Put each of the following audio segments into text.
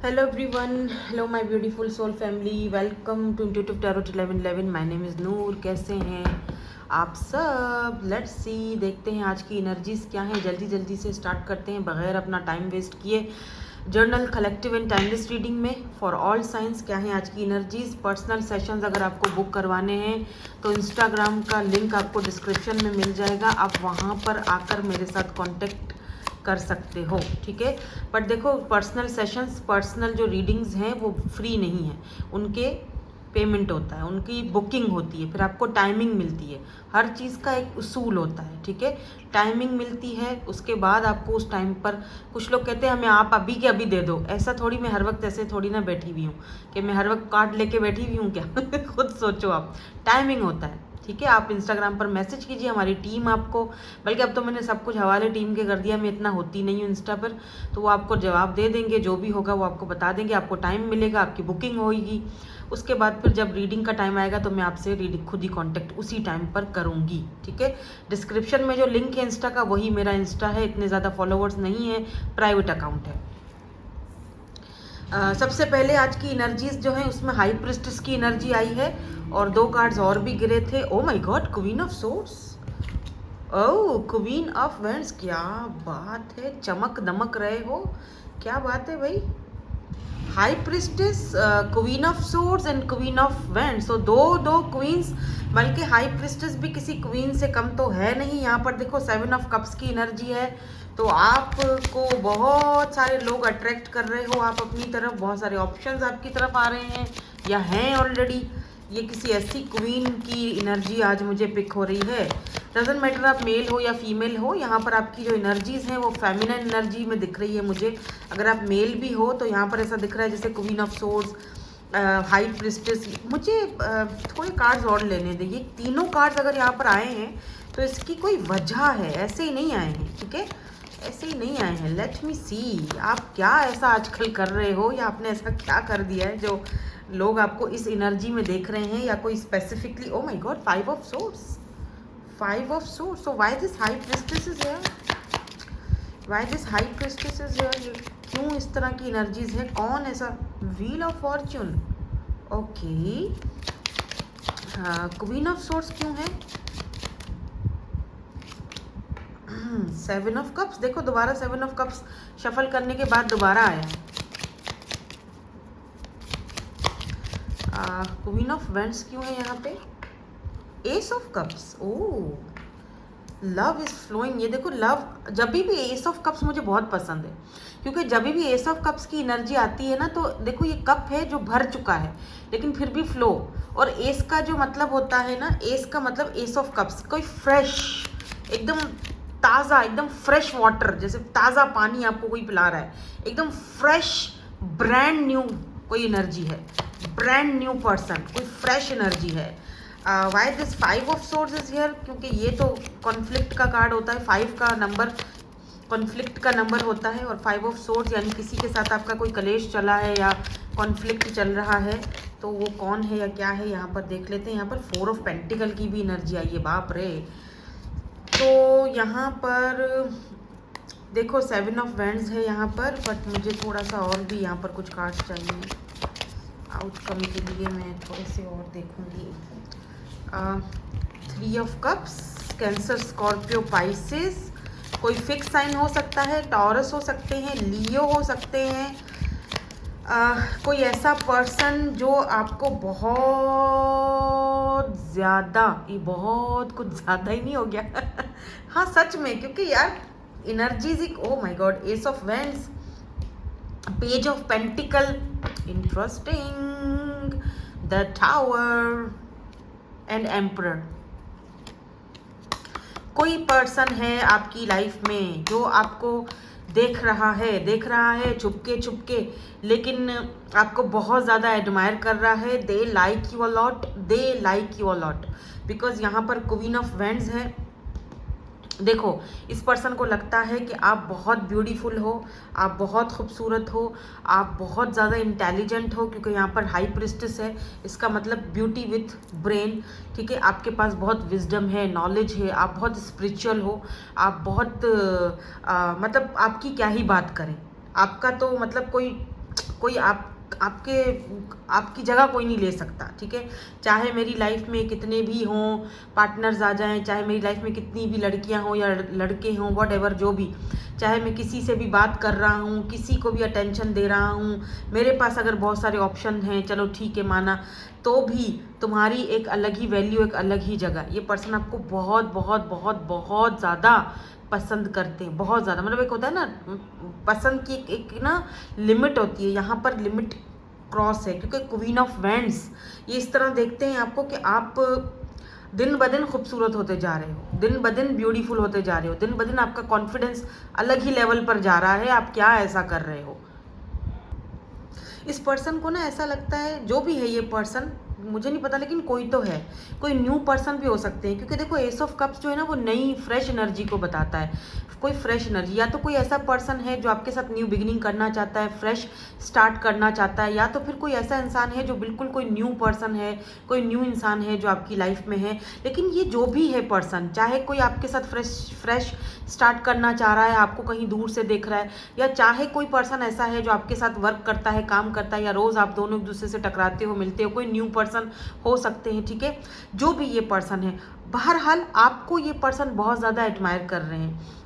Hello everyone, hello my beautiful soul family, welcome to Intuitive Tarot 1111. My name is नूर. कैसे हैं आप सब? Let's see, देखते हैं आज की एनर्जीज क्या हैं. जल्दी जल्दी से स्टार्ट करते हैं बगैर अपना टाइम वेस्ट किए. Journal collective and timeless reading में फॉर ऑल साइंस क्या है आज की एनर्जीज. पर्सनल सेशंस अगर आपको बुक करवाने हैं तो इंस्टाग्राम का लिंक आपको डिस्क्रिप्शन में मिल जाएगा. आप वहाँ पर आकर मेरे साथ कॉन्टेक्ट कर सकते हो, ठीक है. बट देखो, पर्सनल सेशंस, पर्सनल जो रीडिंग्स हैं वो फ्री नहीं है. उनके पेमेंट होता है, उनकी बुकिंग होती है, फिर आपको टाइमिंग मिलती है. हर चीज़ का एक उसूल होता है, ठीक है. टाइमिंग मिलती है, उसके बाद आपको उस टाइम पर, कुछ लोग कहते हैं हमें आप अभी के अभी दे दो. ऐसा थोड़ी, मैं हर वक्त ऐसे थोड़ी ना बैठी हुई हूँ कि मैं हर वक्त कार्ड लेके बैठी हुई हूँ क्या. खुद सोचो आप. टाइमिंग होता है, ठीक है. आप इंस्टाग्राम पर मैसेज कीजिए, हमारी टीम आपको, बल्कि अब तो मैंने सब कुछ हवाले टीम के कर दिया, मैं इतना होती नहीं हूँ इंस्टा पर, तो वो आपको जवाब दे देंगे. जो भी होगा वो आपको बता देंगे. आपको टाइम मिलेगा, आपकी बुकिंग होगी. उसके बाद फिर जब रीडिंग का टाइम आएगा तो मैं आपसे रीडिंग खुद ही कांटेक्ट उसी टाइम पर करूँगी, ठीक है. डिस्क्रिप्शन में जो लिंक है इंस्टा का, वही मेरा इंस्टा है. इतने ज़्यादा फॉलोवर्स नहीं है, प्राइवेट अकाउंट है. सबसे पहले आज की एनर्जीज जो है उसमें हाई प्रिस्टेस की एनर्जी आई है और दो कार्ड्स और भी गिरे थे. Oh my God, queen of swords. Oh, queen of vends. क्या बात है, चमक दमक रहे हो. क्या बात है भाई. High priestess, queen of swords and queen of vends. तो दो क्वींस, बल्कि हाई प्रिस्टेस भी किसी क्वीन से कम तो है नहीं. यहाँ पर देखो 7 ऑफ कप्स की एनर्जी है. तो आपको बहुत सारे लोग अट्रैक्ट कर रहे हो आप अपनी तरफ. बहुत सारे ऑप्शंस आपकी तरफ आ रहे हैं या हैं ऑलरेडी. ये किसी ऐसी क्वीन की एनर्जी आज मुझे पिक हो रही है. डजंट मैटर आप मेल हो या फीमेल हो, यहाँ पर आपकी जो एनर्जीज हैं वो फेमिनिन एनर्जी में दिख रही है मुझे. अगर आप मेल भी हो तो यहाँ पर ऐसा दिख रहा है जैसे queen of swords, high priestess. मुझे थोड़े कार्ड्स और लेने दें. ये तीनों कार्ड्स अगर यहाँ पर आए हैं तो इसकी कोई वजह है, ऐसे ही नहीं आए हैं, ठीक है. ऐसे ही नहीं आए हैं. लेट मी सी, आप क्या ऐसा आजकल कर रहे हो या आपने ऐसा क्या कर दिया है जो लोग आपको इस एनर्जी में देख रहे हैं, या कोई specifically. Oh my God, 5 of swords, 5 of swords. So why this high priestess is here, why this high priestess is here. क्यों इस तरह की एनर्जीज है, कौन ऐसा. Wheel of Fortune. ओके, हाँ, क्वीन ऑफ सोर्ड्स क्यों है. 7 ऑफ कप्स. देखो दोबारा 7 ऑफ कप्स शफल करने के बाद दोबारा आया है. क्वीन ऑफ वेंड्स क्यों है यहाँ पे. Ace of cups. Oh, love is flowing. ये देखो, लव, जब भी एस ऑफ कप्स मुझे बहुत पसंद है, क्योंकि जब भी एस ऑफ कप्स की एनर्जी आती है ना, तो देखो ये कप है जो भर चुका है लेकिन फिर भी फ्लो. और एस का जो मतलब होता है ना, एस का मतलब एस ऑफ कप्स, कोई फ्रेश, एकदम ताज़ा, एकदम फ्रेश वाटर, जैसे ताज़ा पानी आपको कोई पिला रहा है, एकदम फ्रेश, ब्रांड न्यू कोई एनर्जी है, ब्रांड न्यू पर्सन, कोई फ्रेश एनर्जी है. Why this 5 of swords is here, क्योंकि ये तो कॉन्फ्लिक्ट का कार्ड होता है. 5 का नंबर कॉन्फ्लिक्ट का नंबर होता है, और 5 ऑफ सोर्ड्स यानी किसी के साथ आपका कोई कलेश चला है या कॉन्फ्लिक्ट चल रहा है. तो वो कौन है या क्या है यहाँ पर देख लेते हैं. यहाँ पर 4 ऑफ पेंटिकल की भी एनर्जी आई है. बाप रे. तो यहाँ पर देखो 7 ऑफ वेंड्स है यहाँ पर, बट मुझे थोड़ा सा और भी यहाँ पर कुछ कार्ड्स चाहिए आउटकम के लिए. मैं थोड़े से और देखूँगी. 3 of cups, cancer, Scorpio, Pisces. कोई फिक्स साइन हो सकता है, टॉरस हो सकते हैं, लियो हो सकते हैं. कोई ऐसा पर्सन जो आपको बहुत ज़्यादा, ये बहुत कुछ ज़्यादा ही नहीं हो गया. हाँ सच में, क्योंकि यार energies. Oh my God, S of vends, page of pentacle, interesting, the tower and emperor. कोई पर्सन है आपकी लाइफ में जो आपको देख रहा है छुपके छुपके, लेकिन आपको बहुत ज़्यादा एडमायर कर रहा है. They like you a lot, they like you a lot, because यहाँ पर क्वीन ऑफ वेंड्स है. देखो, इस पर्सन को लगता है कि आप बहुत ब्यूटीफुल हो, आप बहुत खूबसूरत हो, आप बहुत ज़्यादा इंटेलिजेंट हो, क्योंकि यहाँ पर हाई प्रिस्टेस है. इसका मतलब ब्यूटी विथ ब्रेन, ठीक है. आपके पास बहुत विजडम है, नॉलेज है, आप बहुत स्पिरिचुअल हो, आप बहुत मतलब आपकी क्या ही बात करें. आपका तो मतलब कोई कोई आपकी जगह कोई नहीं ले सकता, ठीक है। चाहे मेरी लाइफ में कितने भी हों पार्टनर्स आ जाएं, चाहे मेरी लाइफ में कितनी भी लड़कियां हों या लड़के हों, व्हाटएवर जो भी, चाहे मैं किसी से भी बात कर रहा हूँ, किसी को भी अटेंशन दे रहा हूँ, मेरे पास अगर बहुत सारे ऑप्शन हैं, चलो ठीक है माना, तो भी तुम्हारी एक अलग ही वैल्यू, एक अलग ही जगह। ये पर्सन आपको बहुत बहुत बहुत बहुत ज़्यादा पसंद करते हैं, बहुत ज़्यादा। मतलब एक होता है ना पसंद की एक ना लिमिट होती है, यहाँ पर लिमिट क्रॉस है, क्योंकि क्वीन ऑफ वैंड्स ये इस तरह देखते हैं आपको कि आप दिन ब दिन खूबसूरत होते जा रहे हो, दिन ब दिन ब्यूटीफुल होते जा रहे हो, दिन ब दिन आपका कॉन्फिडेंस अलग ही लेवल पर जा रहा है। आप क्या ऐसा कर रहे हो, इस पर्सन को ना ऐसा लगता है, जो भी है ये पर्सन मुझे नहीं पता, लेकिन कोई तो है, कोई न्यू पर्सन भी हो सकते हैं, क्योंकि देखो एस ऑफ कप्स जो है ना वो नई फ्रेश एनर्जी को बताता है, कोई फ्रेश एनर्जी। या तो कोई ऐसा पर्सन है जो आपके साथ न्यू बिगिनिंग करना चाहता है, फ्रेश स्टार्ट करना चाहता है, या तो फिर कोई ऐसा इंसान है जो बिल्कुल कोई न्यू पर्सन है, कोई न्यू इंसान है जो आपकी लाइफ में है। लेकिन ये जो भी है पर्सन, चाहे कोई आपके साथ फ्रेश स्टार्ट करना चाह रहा है, आपको कहीं दूर से देख रहा है, या चाहे कोई पर्सन ऐसा है जो आपके साथ वर्क करता है, काम करता है, या रोज़ आप दोनों एक दूसरे से टकराते हो, मिलते हो, कोई न्यू पर्सन हो सकते हैं, ठीक है। जो भी ये पर्सन है, बहरहाल आपको ये पर्सन बहुत ज़्यादा एडमायर कर रहे हैं,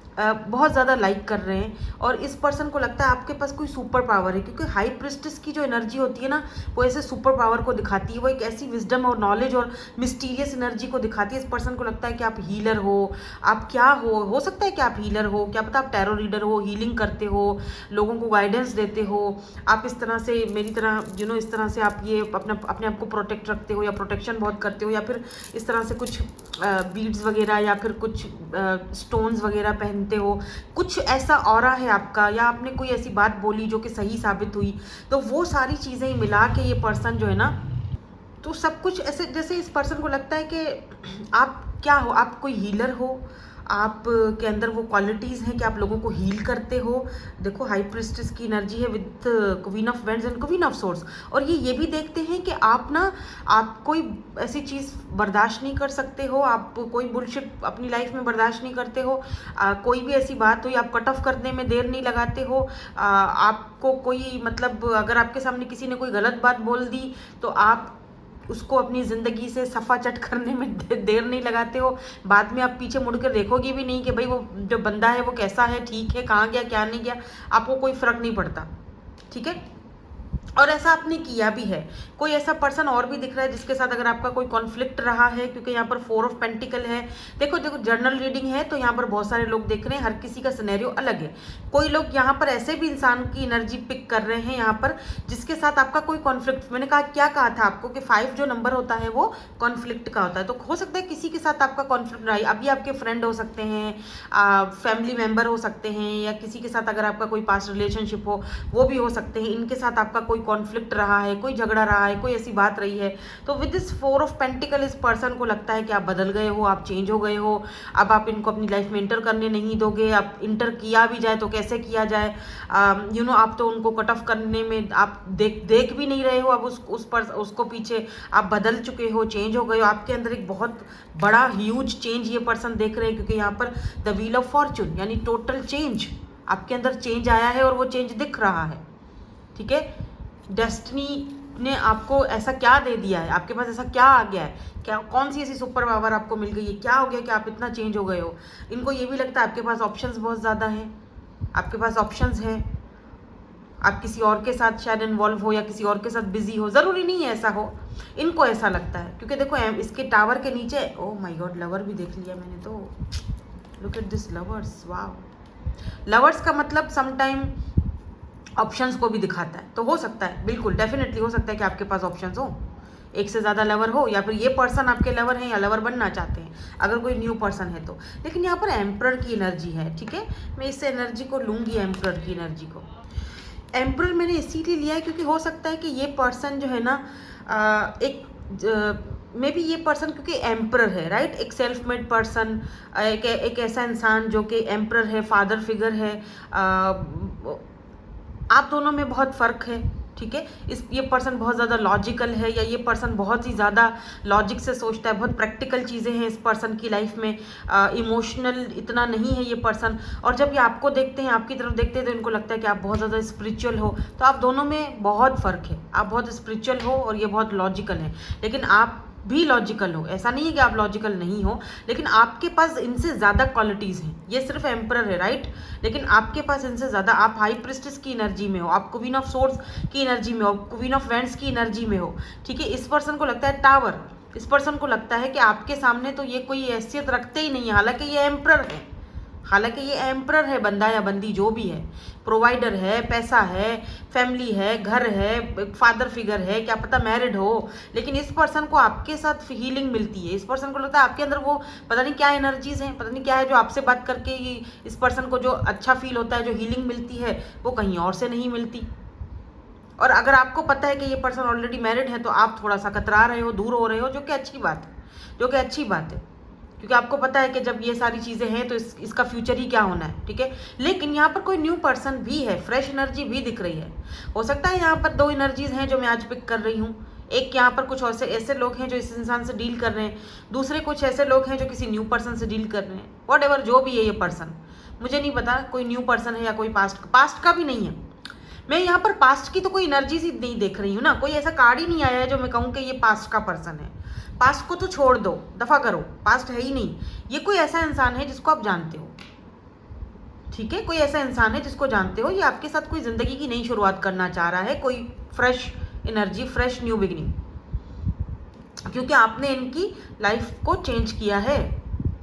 बहुत ज़्यादा लाइक कर रहे हैं, और इस पर्सन को लगता है आपके पास कोई सुपर पावर है, क्योंकि हाई प्रिस्टेस की जो एनर्जी होती है ना वो ऐसे सुपर पावर को दिखाती है, वो एक ऐसी विजडम और नॉलेज और मिस्टीरियस एनर्जी को दिखाती है। इस पर्सन को लगता है कि आप हीलर हो, आप क्या हो सकता है कि आप हीलर हो, क्या पता आप टैरो रीडर हो, हीलिंग करते हो, लोगों को गाइडेंस देते हो, आप इस तरह से मेरी तरह इस तरह से आप ये अपने आप को प्रोटेक्ट रखते हो, या प्रोटेक्शन बहुत करते हो, या फिर इस तरह से कुछ बीड्स वगैरह या फिर कुछ स्टोन्स वगैरह पहनते हो, कुछ ऐसा ऑरा है आपका, या आपने कोई ऐसी बात बोली जो कि सही साबित हुई, तो वो सारी चीज़ें ही मिला के ये पर्सन जो है ना, तो सब कुछ ऐसे जैसे इस पर्सन को लगता है कि आप क्या हो, आप कोई हीलर हो, आप के अंदर वो क्वालिटीज़ हैं कि आप लोगों को हील करते हो। देखो हाई प्रिस्टेस की एनर्जी है with queen of wands and queen of swords, और ये भी देखते हैं कि आप कोई ऐसी चीज़ बर्दाश्त नहीं कर सकते हो, आप कोई बुलशिट अपनी लाइफ में बर्दाश्त नहीं करते हो, कोई भी ऐसी बात हुई आप कट ऑफ करने में देर नहीं लगाते हो, आपको कोई मतलब अगर आपके सामने किसी ने कोई गलत बात बोल दी तो आप उसको अपनी ज़िंदगी से सफ़ा चट करने में देर नहीं लगाते हो, बाद में आप पीछे मुड़ कर देखोगे भी नहीं कि भाई वो जो बंदा है वो कैसा है, ठीक है, कहाँ गया क्या नहीं गया, आपको कोई फ़र्क नहीं पड़ता, ठीक है। और ऐसा आपने किया भी है। कोई ऐसा पर्सन और भी दिख रहा है जिसके साथ अगर आपका कोई कॉन्फ्लिक्ट रहा है, क्योंकि यहाँ पर 4 ऑफ पेंटिकल है। देखो जर्नल रीडिंग है तो यहाँ पर बहुत सारे लोग देख रहे हैं, हर किसी का सिनेरियो अलग है। कोई लोग यहाँ पर ऐसे भी इंसान की एनर्जी पिक कर रहे हैं यहाँ पर जिसके साथ आपका कोई कॉन्फ्लिक्ट, मैंने क्या कहा था आपको कि 5 जो नंबर होता है वो कॉन्फ्लिक्ट का होता है, तो हो सकता है किसी के साथ आपका कॉन्फ्लिक्ट रहा है। अभी आपके फ्रेंड हो सकते हैं, फैमिली मेम्बर हो सकते हैं, या किसी के साथ अगर आपका कोई पास्ट रिलेशनशिप हो वो भी हो सकते हैं, इनके साथ आपका कोई कॉन्फ्लिक्ट रहा है, कोई झगड़ा रहा है, कोई ऐसी बात रही है। तो विद दिस 4 ऑफ पेंटिकल इस पर्सन को लगता है कि आप बदल गए हो, आप चेंज हो गए हो, अब आप इनको अपनी लाइफ में इंटर करने नहीं दोगे, आप इंटर किया भी जाए तो कैसे किया जाए, आप तो उनको कट ऑफ करने में आप देख भी नहीं रहे हो, अब उसको पीछे आप बदल चुके हो, चेंज हो गए हो, आपके अंदर एक बहुत बड़ा ह्यूज चेंज ये पर्सन देख रहे हैं, क्योंकि यहाँ पर द व्हील ऑफ फॉर्चून यानी टोटल चेंज, आपके अंदर चेंज आया है और वो चेंज दिख रहा है, ठीक है। डेस्टिनी ने आपको ऐसा क्या दे दिया है, आपके पास ऐसा क्या आ गया है, क्या कौन सी ऐसी सुपर पावर आपको मिल गई है, क्या हो गया कि आप इतना चेंज हो गए हो। इनको ये भी लगता है आपके पास ऑप्शंस बहुत ज़्यादा हैं, आपके पास ऑप्शंस हैं, आप किसी और के साथ शायद इन्वॉल्व हो या किसी और के साथ बिजी हो, ज़रूरी नहीं है ऐसा हो, इनको ऐसा लगता है। क्योंकि देखो इसके टावर के नीचे, ओह माय गॉड, लवर भी देख लिया मैंने तो, look at this lovers, wow. Lovers का मतलब समटाइम ऑप्शंस को भी दिखाता है, तो हो सकता है, बिल्कुल डेफिनेटली हो सकता है कि आपके पास ऑप्शंस हो, एक से ज़्यादा लवर हो, या फिर ये पर्सन आपके लवर हैं या लवर बनना चाहते हैं, अगर कोई न्यू पर्सन है तो। लेकिन यहाँ पर एम्परर की एनर्जी है, ठीक है, मैं इस एनर्जी को लूँगी, एम्परर की एनर्जी को। एम्परर मैंने इसीलिए लिया है क्योंकि हो सकता है कि ये पर्सन जो है ना मे बी ये पर्सन क्योंकि एम्परर है, राइट, एक सेल्फ मेड पर्सन, एक ऐसा इंसान जो कि एम्परर है, फादर फिगर है, आप दोनों में बहुत फ़र्क है, ठीक है। ये पर्सन बहुत ज़्यादा लॉजिकल है, या ये पर्सन बहुत ही ज़्यादा लॉजिक से सोचता है, बहुत प्रैक्टिकल चीज़ें हैं इस पर्सन की लाइफ में, इमोशनल इतना नहीं है ये पर्सन। और जब ये आपको देखते हैं, आपकी तरफ देखते हैं, तो इनको लगता है कि आप बहुत ज़्यादा स्पिरिचुअल हो। तो आप दोनों में बहुत फ़र्क है, आप बहुत स्पिरिचुअल हो और ये बहुत लॉजिकल है। लेकिन आप भी लॉजिकल हो, ऐसा नहीं है कि आप लॉजिकल नहीं हो, लेकिन आपके पास इनसे ज़्यादा क्वालिटीज़ हैं। ये सिर्फ एम्परर है, राइट, लेकिन आपके पास इनसे ज़्यादा, आप हाई प्रिस्टेस की एनर्जी में हो, आप क्वीन ऑफ सोर्ड्स की एनर्जी में हो, क्वीन ऑफ वैंड्स की एनर्जी में हो, ठीक है। इस पर्सन को लगता है टावर, इस पर्सन को लगता है कि आपके सामने तो ये कोई हैसियत रखते ही नहीं है, हालांकि ये एम्परर है, हालांकि ये एम्परर है, बंदा या बंदी जो भी है, प्रोवाइडर है, पैसा है, फैमिली है, घर है, फादर फिगर है, क्या पता मैरिड हो, लेकिन इस पर्सन को आपके साथ हीलिंग मिलती है। इस पर्सन को लगता है आपके अंदर वो पता नहीं क्या एनर्जीज हैं, पता नहीं क्या है जो आपसे बात करके इस पर्सन को जो अच्छा फील होता है, जो हीलिंग मिलती है, वो कहीं और से नहीं मिलती। और अगर आपको पता है कि ये पर्सन ऑलरेडी मैरिड है, तो आप थोड़ा सा कतरा रहे हो, दूर हो रहे हो, जो कि अच्छी बात है, जो कि अच्छी बात है, क्योंकि आपको पता है कि जब ये सारी चीज़ें हैं तो इसका फ्यूचर ही क्या होना है, ठीक है। लेकिन यहाँ पर कोई न्यू पर्सन भी है, फ्रेश एनर्जी भी दिख रही है। हो सकता है यहाँ पर दो एनर्जीज हैं जो मैं आज पिक कर रही हूँ। एक यहाँ पर कुछ ऐसे लोग हैं जो इस इंसान से डील कर रहे हैं, दूसरे कुछ ऐसे लोग हैं जो किसी न्यू पर्सन से डील कर रहे हैं। वॉट एवर जो भी है ये पर्सन, मुझे नहीं पता कोई न्यू पर्सन है या कोई पास्ट का भी नहीं है। मैं यहाँ पर पास्ट की तो कोई एनर्जी ही नहीं देख रही हूँ ना, कोई ऐसा कार्ड ही नहीं आया है जो मैं कहूँ कि ये पास्ट का पर्सन है। पास्ट को तो छोड़ दो, दफा करो, पास्ट है ही नहीं। ये कोई ऐसा इंसान है जिसको आप जानते हो, ठीक है, कोई ऐसा इंसान है जिसको जानते हो, ये आपके साथ कोई जिंदगी की नई शुरुआत करना चाह रहा है, कोई fresh energy, fresh new beginning, क्योंकि आपने इनकी लाइफ को चेंज किया है।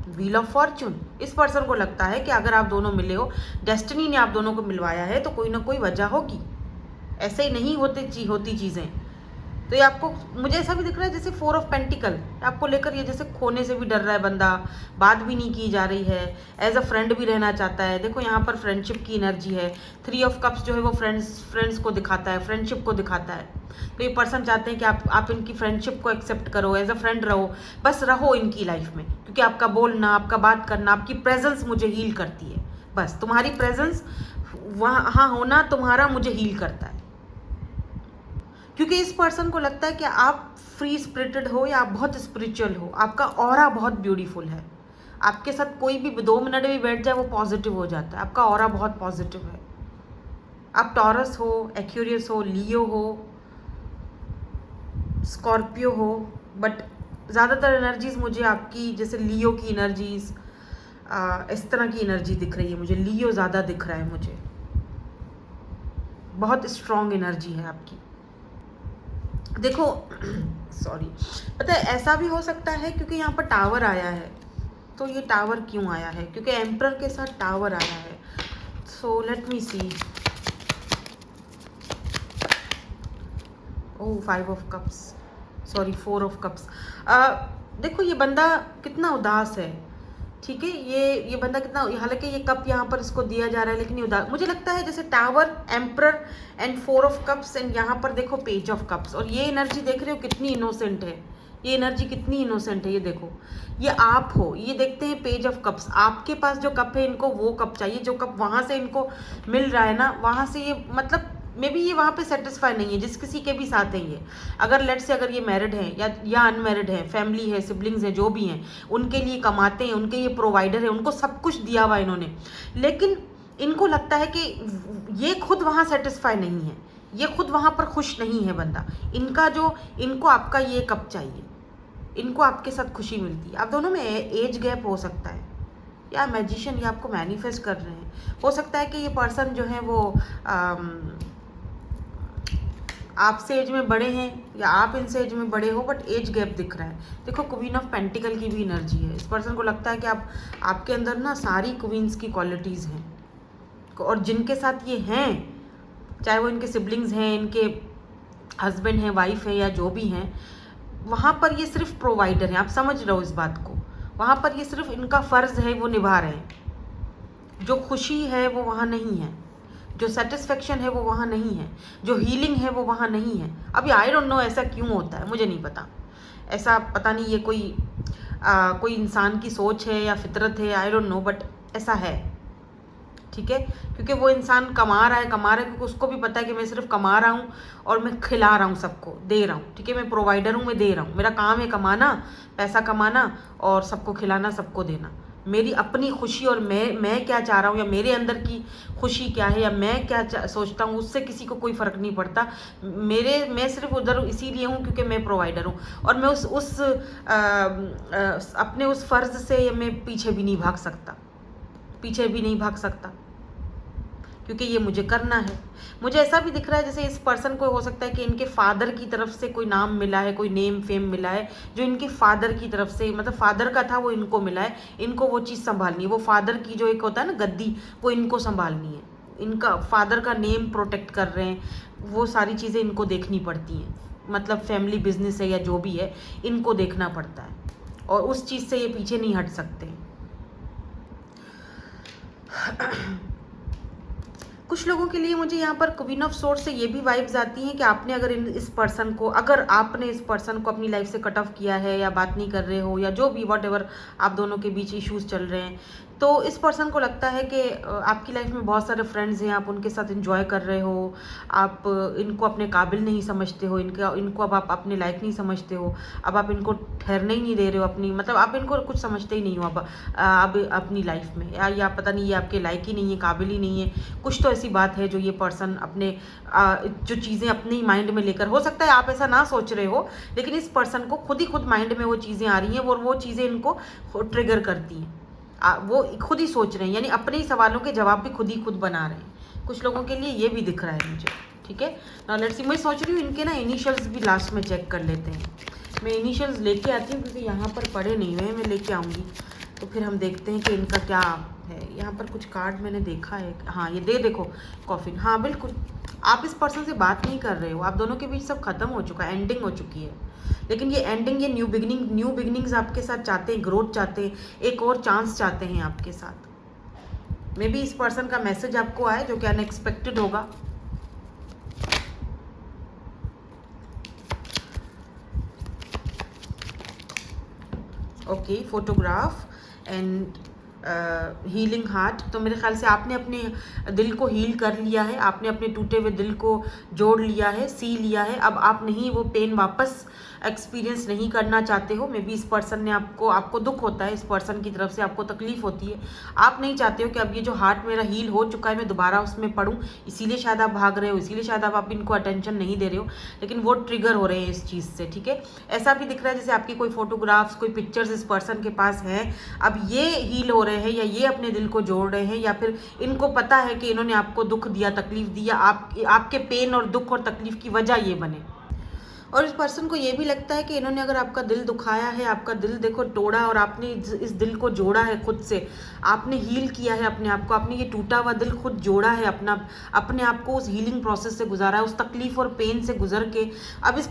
व्हील ऑफ फॉर्चून, इस पर्सन को लगता है कि अगर आप दोनों मिले हो, डेस्टिनी ने आप दोनों को मिलवाया है, तो कोई ना कोई वजह होगी, ऐसे ही नहीं होती चीज़ें। तो ये आपको, मुझे ऐसा भी दिख रहा है जैसे 4 ऑफ पेंटिकल, आपको लेकर ये जैसे खोने से भी डर रहा है बंदा, बात भी नहीं की जा रही है, एज अ फ्रेंड भी रहना चाहता है। देखो यहाँ पर फ्रेंडशिप की एनर्जी है। 3 ऑफ कप्स जो है वो फ्रेंड्स को दिखाता है, फ्रेंडशिप को दिखाता है। तो ये पर्सन चाहते हैं कि आप इनकी फ्रेंडशिप को एक्सेप्ट करो, एज अ फ्रेंड रहो, बस रहो इनकी लाइफ में, क्योंकि आपका बोलना, आपका बात करना, आपकी प्रेजेंस मुझे हील करती है। बस तुम्हारी प्रेजेंस वहाँ होना तुम्हारा मुझे हील करता है, क्योंकि इस पर्सन को लगता है कि आप फ्री स्पिरिटेड हो या आप बहुत स्पिरिचुअल हो, आपका ऑरा बहुत ब्यूटीफुल है। आपके साथ कोई भी 2 मिनट भी बैठ जाए वो पॉजिटिव हो जाता है, आपका ऑरा बहुत पॉजिटिव है। आप टॉरस हो, एक्यूरियस हो, लियो हो, स्कॉर्पियो हो, बट ज़्यादातर एनर्जीज मुझे आपकी जैसे लियो की एनर्जीज, इस तरह की एनर्जी दिख रही है मुझे। लियो ज़्यादा दिख रहा है मुझे, बहुत स्ट्रॉन्ग एनर्जी है आपकी। देखो सॉरी, पता है ऐसा भी हो सकता है क्योंकि यहाँ पर टावर आया है। तो ये टावर क्यों आया है? क्योंकि एम्परर के साथ टावर आया है। So let me see. Oh 5 of cups, sorry 4 of cups. देखो ये बंदा कितना उदास है, ठीक है। ये बंदा कितना, हालांकि ये कप यहाँ पर इसको दिया जा रहा है, लेकिन ये उदास मुझे लगता है जैसे tower, emperor and 4 of cups and यहाँ पर देखो पेज ऑफ कप्स। और ये एनर्जी देख रहे हो कितनी इनोसेंट है, ये एनर्जी कितनी इनोसेंट है। ये देखो, ये आप हो, ये देखते हैं पेज ऑफ कप्स। आपके पास जो कप है, इनको वो कप चाहिए जो कप वहाँ से इनको मिल रहा है ना, वहाँ से ये मतलब मे बी ये वहाँ पे सेटिस्फाई नहीं है जिस किसी के भी साथ है ये। अगर लेट से अगर ये मैरिड हैं या अनमैरिड हैं, फैमिली है, सिबलिंग्स हैं, जो भी हैं, उनके लिए कमाते हैं, उनके ये प्रोवाइडर है, उनको सब कुछ दिया हुआ इन्होंने, लेकिन इनको लगता है कि ये खुद वहाँ सेटिस्फाई नहीं है, ये खुद वहाँ पर खुश नहीं है बंदा। इनको आपका ये कप चाहिए, इनको आपके साथ खुशी मिलती है। आप दोनों में एज गैप हो सकता है, या मैजिशियन ये आपको मैनिफेस्ट कर रहे हैं। हो सकता है कि ये पर्सन जो है वो आपसे एज में बड़े हैं या आप इनसे एज में बड़े हो, बट एज गैप दिख रहा है। देखो क्वीन ऑफ पेंटिकल की भी एनर्जी है। इस पर्सन को लगता है कि आपके अंदर ना सारी क्वींस की क्वालिटीज़ हैं, और जिनके साथ ये हैं, चाहे वो इनके सिबलिंग्स हैं, इनके हस्बैंड हैं, वाइफ है, या जो भी हैं, वहाँ पर ये सिर्फ प्रोवाइडर हैं। आप समझ रहे हो इस बात को? वहाँ पर ये सिर्फ इनका फ़र्ज़ है, वो निभा रहे हैं। जो खुशी है वो वहाँ नहीं है, जो सेटिस्फेक्शन है वो वहाँ नहीं है, जो हीलिंग है वो वहाँ नहीं है। अभी आई डोंट नो ऐसा क्यों होता है, मुझे नहीं पता। ऐसा पता नहीं, ये कोई इंसान की सोच है या फितरत है, आई डोंट नो, बट ऐसा है, ठीक है, क्योंकि वो इंसान कमा रहा है क्योंकि उसको भी पता है कि मैं सिर्फ कमा रहा हूँ और मैं खिला रहा हूँ, सबको दे रहा हूँ, ठीक है, मैं प्रोवाइडर हूँ, मैं दे रहा हूँ, मेरा काम है कमाना, पैसा कमाना और सबको खिलाना, सबको देना। मेरी अपनी खुशी और मैं क्या चाह रहा हूँ या मेरे अंदर की खुशी क्या है या मैं क्या सोचता हूँ, उससे किसी को कोई फ़र्क नहीं पड़ता। मैं सिर्फ उधर इसीलिए हूँ क्योंकि मैं प्रोवाइडर हूँ और मैं अपने उस फ़र्ज़ से मैं पीछे भी नहीं भाग सकता, क्योंकि ये मुझे करना है। मुझे ऐसा भी दिख रहा है जैसे इस पर्सन को हो सकता है कि इनके फादर की तरफ से कोई नाम मिला है, कोई नेम फेम मिला है, जो इनके फादर की तरफ से, मतलब फादर का था वो इनको मिला है, इनको वो चीज़ संभालनी है। वो फादर की जो एक होता है ना गद्दी, वो इनको संभालनी है। इनका फादर का नेम प्रोटेक्ट कर रहे हैं, वो सारी चीज़ें इनको देखनी पड़ती हैं। मतलब फैमिली बिजनेस है या जो भी है, इनको देखना पड़ता है और उस चीज़ से ये पीछे नहीं हट सकते। कुछ लोगों के लिए मुझे यहाँ पर क्वीन ऑफ सोर्स से ये भी वाइब्स आती हैं कि आपने अगर अगर आपने इस पर्सन को अपनी लाइफ से कट ऑफ किया है या बात नहीं कर रहे हो या जो भी व्हाटएवर आप दोनों के बीच इश्यूज चल रहे हैं, तो इस पर्सन को लगता है कि आपकी लाइफ में बहुत सारे फ्रेंड्स हैं, आप उनके साथ एंजॉय कर रहे हो, आप इनको अपने काबिल नहीं समझते हो, इनको अब आप अपने लायक नहीं समझते हो, अब आप इनको ठहरने ही नहीं दे रहे हो अपनी, मतलब आप इनको कुछ समझते ही नहीं हो अब अपनी लाइफ में, या पता नहीं ये आपके लायक ही नहीं है, काबिल ही नहीं है, कुछ तो ऐसी बात है जो ये पर्सन अपने जो चीज़ें अपने ही माइंड में लेकर, हो सकता है आप ऐसा ना सोच रहे हो, लेकिन इस पर्सन को खुद माइंड में वो चीज़ें आ रही हैं और वो चीज़ें इनको ट्रिगर करती हैं। वो खुद ही सोच रहे हैं, यानी अपने ही सवालों के जवाब भी खुद बना रहे हैं। कुछ लोगों के लिए ये भी दिख रहा है मुझे, ठीक है ना। लेट्स सी, मैं सोच रही हूँ इनके ना इनिशियल्स भी लास्ट में चेक कर लेते हैं। मैं इनिशियल्स लेके आती हूँ क्योंकि यहाँ पर पड़े नहीं हुए, मैं लेके आऊँगी तो फिर हम देखते हैं कि इनका क्या है। यहाँ पर कुछ कार्ड मैंने देखा है, हाँ ये देखो कॉफिन, हाँ बिल्कुल। आप इस पर्सन से बात नहीं कर रहे हो, आप दोनों के बीच सब खत्म हो चुका है, एंडिंग हो चुकी है। लेकिन ये एंडिंग, ये न्यू बिगिनिंग्स आपके साथ चाहते हैं, ग्रोथ चाहते हैं, एक और चांस चाहते हैं आपके साथ। मे बी इस पर्सन का मैसेज आपको आए जो कि अनएक्सपेक्टेड होगा। Okay, photograph and healing heart. तो मेरे ख्याल से आपने अपने दिल को हील कर लिया है, आपने अपने टूटे हुए दिल को जोड़ लिया है, सी लिया है। अब आप नहीं वो पेन वापस एक्सपीरियंस नहीं करना चाहते हो। मे बी इस पर्सन ने आपको दुख होता है, इस पर्सन की तरफ से आपको तकलीफ होती है। आप नहीं चाहते हो कि अब ये जो हार्ट मेरा हील हो चुका है मैं दोबारा उसमें पढ़ूँ, इसीलिए शायद आप भाग रहे हो, इसीलिए शायद आप इनको अटेंशन नहीं दे रहे हो, लेकिन वो ट्रिगर हो रहे हैं इस चीज़ से, ठीक है। ऐसा भी दिख रहा है जैसे आपकी कोई फोटोग्राफ्स, कोई पिक्चर्स इस पर्सन के पास हैं, अब ये हील हो रहे हैं या ये अपने दिल को जोड़ रहे हैं, या फिर इनको पता है कि इन्होंने आपको दुख दिया, तकलीफ दिया, आपके पेन और दुख और तकलीफ की वजह ये बने। और इस पर्सन को ये भी लगता है कि इन्होंने अगर आपका दिल दुखाया है, आपका दिल देखो तोड़ा और आपने इस दिल को जोड़ा है खुद से, आपने हील किया है अपने आप को, आपने ये टूटा हुआ दिल खुद जोड़ा है, अपने आप को उस हीलिंग प्रोसेस से गुजारा है, उस तकलीफ और पेन से गुजर के अब इस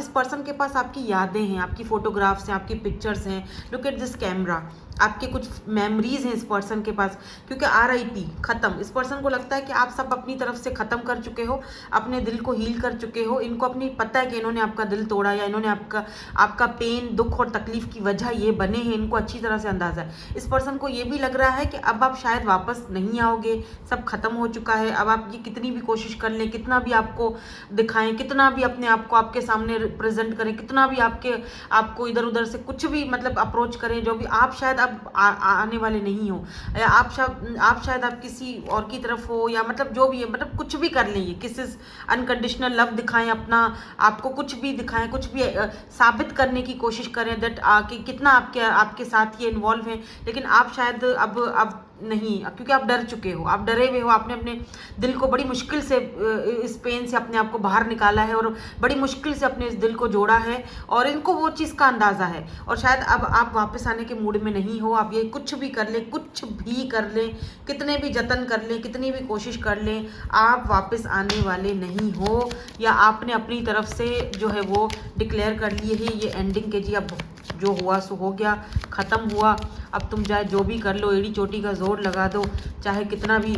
पर्सन के पास आपकी यादें हैं, आपकी फोटोग्राफ्स हैं, आपकी पिक्चर्स हैं। लुक एट दिस कैमरा, आपके कुछ मेमोरीज हैं इस पर्सन के पास, क्योंकि RIP खत्म। इस पर्सन को लगता है कि आप सब अपनी तरफ से ख़त्म कर चुके हो, अपने दिल को हील कर चुके हो। इनको अपनी पता है कि इन्होंने आपका दिल तोड़ा या इन्होंने आपका पेन, दुख और तकलीफ की वजह ये बने हैं, इनको अच्छी तरह से अंदाज़ा है। इस पर्सन को ये भी लग रहा है कि अब आप शायद वापस नहीं आओगे, सब खत्म हो चुका है। अब आप ये कितनी भी कोशिश कर लें, कितना भी आपको दिखाएं, कितना भी अपने आप को आपके सामने प्रेजेंट करें, कितना भी आपको इधर उधर से कुछ भी मतलब अप्रोच करें, जो भी आप शायद अब आने वाले नहीं हो, या आप शायद आप किसी और की तरफ हो, या मतलब जो भी है, मतलब कुछ भी कर लें, ये किसी अनकंडीशनल लव दिखाएं अपना, आपको कुछ भी दिखाएं, कुछ भी साबित करने की कोशिश करें दैट कि कितना आपके साथ ये इन्वॉल्व है, लेकिन आप शायद अब नहीं, क्योंकि आप डर चुके हो, आप डरे हुए हो। आपने अपने दिल को बड़ी मुश्किल से इस पेन से अपने आप को बाहर निकाला है और बड़ी मुश्किल से अपने इस दिल को जोड़ा है, और इनको वो चीज़ का अंदाज़ा है। और शायद अब आप वापस आने के मूड में नहीं हो, आप ये कुछ भी कर लें, कितने भी जतन कर लें, कितनी भी कोशिश कर लें, आप वापस आने वाले नहीं हो, या आपने अपनी तरफ से जो है वो डिक्लेयर कर लिए है ये एंडिंग के जी, अब जो हुआ सो हो गया, ख़त्म हुआ। अब तुम चाहे जो भी कर लो, एड़ी चोटी का जोर लगा दो, चाहे कितना भी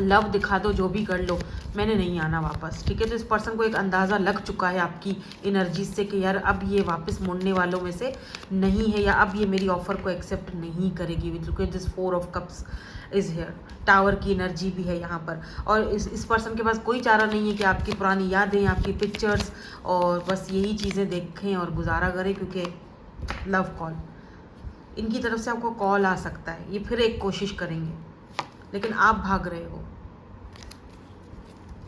लव दिखा दो, जो भी कर लो, मैंने नहीं आना वापस, ठीक है। तो इस पर्सन को एक अंदाज़ा लग चुका है आपकी एनर्जी से कि यार अब ये वापस मुड़ने वालों में से नहीं है, या अब ये मेरी ऑफ़र को एक्सेप्ट नहीं करेगी। With look at this 4 of cups is here. Tower की एनर्जी भी है यहाँ पर, और इस पर्सन के पास कोई चारा नहीं है कि आपकी पुरानी यादें, आपकी पिक्चर्स और बस यही चीज़ें देखें और गुजारा करें, क्योंकि लव कॉल इनकी तरफ से आपको कॉल आ सकता है। ये फिर एक कोशिश करेंगे, लेकिन आप भाग रहे हो।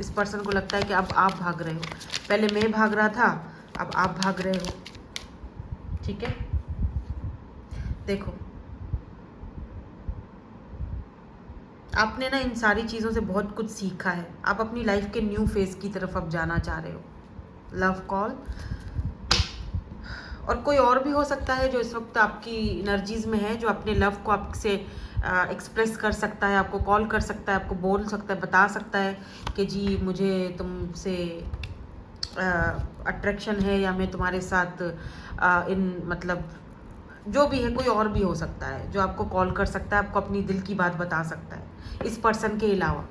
इस पर्सन को लगता है कि अब आप भाग रहे हो। पहले मैं भाग रहा था, अब आप भाग रहे हो, ठीक है। देखो, आपने ना इन सारी चीज़ों से बहुत कुछ सीखा है। आप अपनी लाइफ के न्यू फेज की तरफ अब जाना चाह रहे हो। लव कॉल, और कोई और भी हो सकता है जो इस वक्त आपकी एनर्जीज में है, जो अपने लव को आपसे एक्सप्रेस कर सकता है, आपको कॉल कर सकता है, आपको बोल सकता है, बता सकता है कि जी मुझे तुमसे अट्रैक्शन है, या मैं तुम्हारे साथ मतलब जो भी है। कोई और भी हो सकता है जो आपको कॉल कर सकता है, आपको अपनी दिल की बात बता सकता है इस पर्सन के अलावा,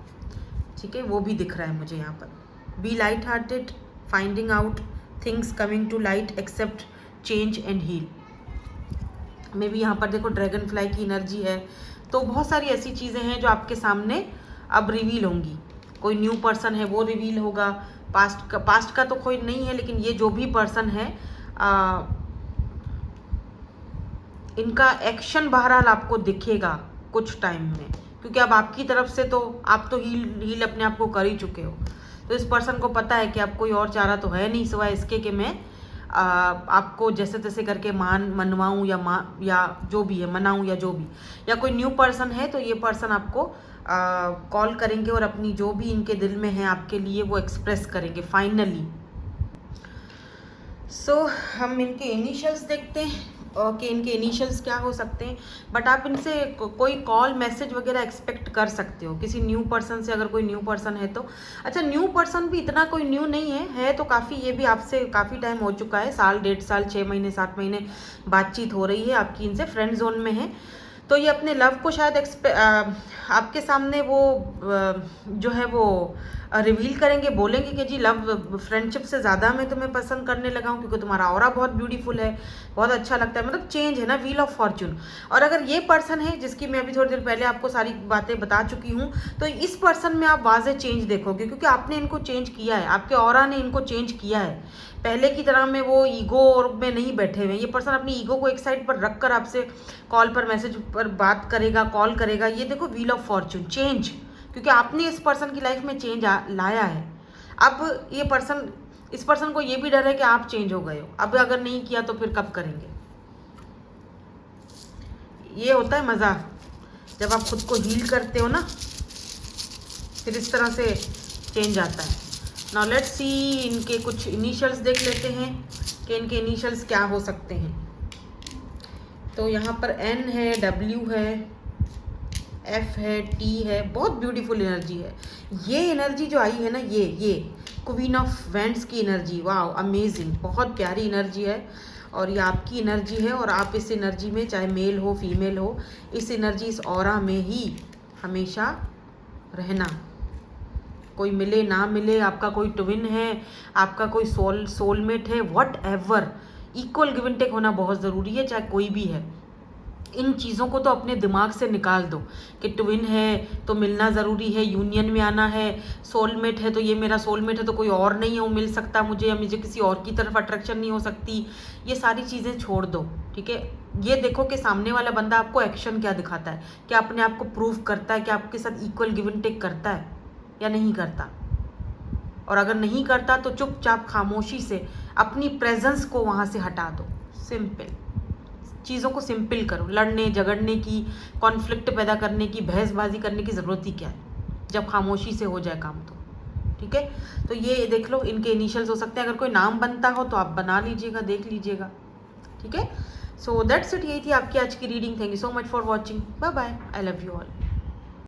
ठीक है। वो भी दिख रहा है मुझे यहाँ पर। Be light hearted, finding out things coming to light, accept change and heal. मे भी यहाँ पर देखो ड्रैगन फ्लाई की एनर्जी है। तो बहुत सारी ऐसी चीज़ें हैं जो आपके सामने अब रिवील होंगी। कोई न्यू पर्सन है वो रिवील होगा। पास्ट का तो कोई नहीं है, लेकिन ये जो भी पर्सन है इनका एक्शन बहरहाल आपको दिखेगा कुछ टाइम में, क्योंकि अब आपकी तरफ से तो आप तो हील अपने आप को कर ही चुके हो। तो इस पर्सन को पता है कि अब कोई और चारा तो है नहीं सिवाय इसके कि मैं आपको जैसे तैसे करके मनवाऊँ या जो भी है मनाऊँ, या जो भी, या कोई न्यू पर्सन है तो ये पर्सन आपको कॉल करेंगे और अपनी जो भी इनके दिल में है आपके लिए वो एक्सप्रेस करेंगे फाइनली। सो हम इनके इनिशियल्स देखते हैं कि इनके इनिशियल्स क्या हो सकते हैं। बट आप इनसे कोई कॉल मैसेज वगैरह एक्सपेक्ट कर सकते हो किसी न्यू पर्सन से, अगर कोई न्यू पर्सन है तो। अच्छा, न्यू पर्सन भी इतना कोई न्यू नहीं है तो काफ़ी, ये भी आपसे काफ़ी टाइम हो चुका है, साल, 1.5 साल, 6 महीने, 7 महीने बातचीत हो रही है आपकी इनसे, फ्रेंड जोन में है। तो ये अपने लव को शायद आपके सामने वो जो है वो रिवील करेंगे, बोलेंगे कि जी लव फ्रेंडशिप से ज़्यादा मैं तुम्हें पसंद करने लगा हूँ, क्योंकि तुम्हारा ऑरा बहुत ब्यूटीफुल है, बहुत अच्छा लगता है। मतलब चेंज है ना, व्हील ऑफ फॉर्च्यून। और अगर ये पर्सन है जिसकी मैं अभी थोड़ी देर पहले आपको सारी बातें बता चुकी हूँ, तो इस पर्सन में आप वाज़े चेंज देखोगे, क्योंकि आपने इनको चेंज किया है, आपके ऑरा ने इनको चेंज किया है। पहले की तरह में वो ईगो और में नहीं बैठे हुए। ये पर्सन अपनी ईगो को एक साइड पर रख कर आपसे कॉल पर, मैसेज पर बात करेगा, कॉल करेगा। ये देखो व्हील ऑफ फॉर्च्यून, चेंज, क्योंकि आपने इस पर्सन की लाइफ में चेंज लाया है। अब ये पर्सन, इस पर्सन को ये भी डर है कि आप चेंज हो गए हो। अब अगर नहीं किया तो फिर कब करेंगे। ये होता है मज़ा जब आप खुद को हील करते हो ना, फिर इस तरह से चेंज आता है। नाउ लेट्स सी, इनके कुछ इनिशियल्स देख लेते हैं कि इनके इनिशियल्स क्या हो सकते हैं। तो यहाँ पर N है, W है, F है, T है। बहुत ब्यूटीफुल एनर्जी है। ये एनर्जी जो आई है ना, ये क्वीन ऑफ वैंड्स की एनर्जी, वाह अमेजिंग, बहुत प्यारी एनर्जी है। और ये आपकी एनर्जी है, और आप इस एनर्जी में, चाहे मेल हो फीमेल हो, इस एनर्जी, इस ऑरा में ही हमेशा रहना। कोई मिले ना मिले, आपका कोई ट्विन है, आपका कोई सोलमेट है, whatever, equal give and take होना बहुत ज़रूरी है, चाहे कोई भी है। इन चीज़ों को तो अपने दिमाग से निकाल दो कि ट्विन है तो मिलना ज़रूरी है, यूनियन में आना है, सोलमेट है तो ये मेरा सोलमेट है तो कोई और नहीं है वो मिल सकता मुझे, या मुझे किसी और की तरफ अट्रैक्शन नहीं हो सकती। ये सारी चीज़ें छोड़ दो, ठीक है। ये देखो कि सामने वाला बंदा आपको एक्शन क्या दिखाता है, क्या अपने आप को प्रूव करता है कि आपके साथ इक्वल गिव एंड टेक करता है या नहीं करता। और अगर नहीं करता तो चुपचाप खामोशी से अपनी प्रेजेंस को वहाँ से हटा दो। सिंपल, चीज़ों को सिंपल करो। लड़ने झगड़ने की, कॉन्फ्लिक्ट पैदा करने की, बहसबाजी करने की ज़रूरत ही क्या है जब खामोशी से हो जाए काम तो, ठीक है। तो ये देख लो, इनके इनिशियल्स हो सकते हैं। अगर कोई नाम बनता हो तो आप बना लीजिएगा, देख लीजिएगा, ठीक है। सो दैट्स इट, यही थी आपकी आज की reading. Thank you so much for watching. Bye bye, I love you all.